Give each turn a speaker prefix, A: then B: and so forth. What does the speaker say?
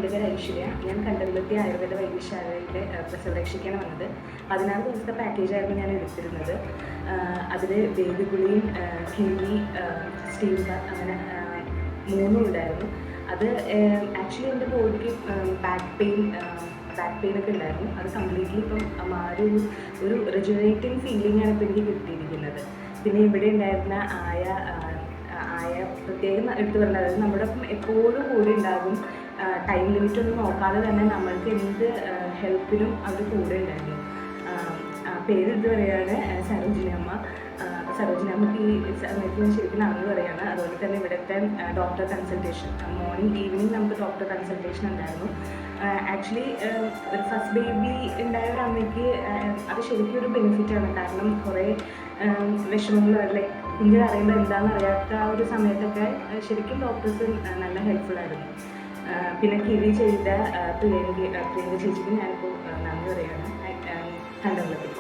A: എൻ്റെ പേര് ഐശ്വര്യ. ഞാൻ കണ്ടംകുളത്തി ആയുർവേദ വൈദ്യശാലയിലെ പ്രസവരക്ഷയ്ക്കാണ് വന്നത്. 16 ദിവസത്തെ പാക്കേജായിരുന്നു ഞാൻ എടുത്തിരുന്നത്. അതിൽ വേദഗുളിയും കിഴി, സ്റ്റീം ബാത്ത് അങ്ങനെ 3 ഉണ്ടായിരുന്നു. അത് ആക്ച്വലി എൻ്റെ ബോഡിക്ക് ബാക്ക് പെയിനൊക്കെ ഉണ്ടായിരുന്നു. അത് കംപ്ലീറ്റ്ലി ഇപ്പം മാറി ഒരു റിജുനേറ്റിംഗ് ഫീലിംഗാണ് ഇപ്പോൾ എനിക്ക് കിട്ടിയിരിക്കുന്നത്. പിന്നെ ഇവിടെ ഉണ്ടായിരുന്ന ആയ പ്രത്യേകം എടുത്തു പറഞ്ഞത്, അതായത് നമ്മുടെ ഒപ്പം എപ്പോഴും കൂടെ ഉണ്ടാകും. ടൈം ലിമിറ്റ് ഒന്നും നോക്കാതെ തന്നെ നമ്മൾക്ക് എന്ത് ഹെൽപ്പിനും അവർ കൂടെ ഉണ്ടായിരുന്നു. പേര് ഇത് പറയുകയാണ് സരോജിനിയമ്മ. സരോജിനിയമ്മക്ക് ഈ സമയത്ത് ഞാൻ ശരിക്കും നന്ദി പറയുകയാണ്. അതുപോലെ തന്നെ ഇവിടുത്തെ ഡോക്ടർ കൺസൾട്ടേഷൻ, മോർണിംഗ് ഈവനിങ് നമുക്ക് ഡോക്ടർ കൺസൾട്ടേഷൻ ഉണ്ടായിരുന്നു. ആക്ച്വലി ഒരു ഫസ്റ്റ് ബേബി ഉണ്ടായ ഒരു അമ്മയ്ക്ക് അത് ശരിക്കും ഒരു ബെനിഫിറ്റാണ്. കാരണം കുറേ വിഷമങ്ങൾ, ലൈക്ക് കുഞ്ഞിന് അറിയുമ്പോൾ എന്താണെന്ന് അറിയാത്ത ആ ഒരു സമയത്തൊക്കെ ശരിക്കും ഡോക്ടേഴ്സ് നല്ല ഹെൽപ്ഫുള്ളായിരുന്നു. പിന്നെ കിഴി ചെയ്ത പ്രിയങ്ക ചേച്ചിക്ക് ഞാനിപ്പോൾ നന്ദി പറയുകയാണ്. കണ്ടംകുളത്തിൽ.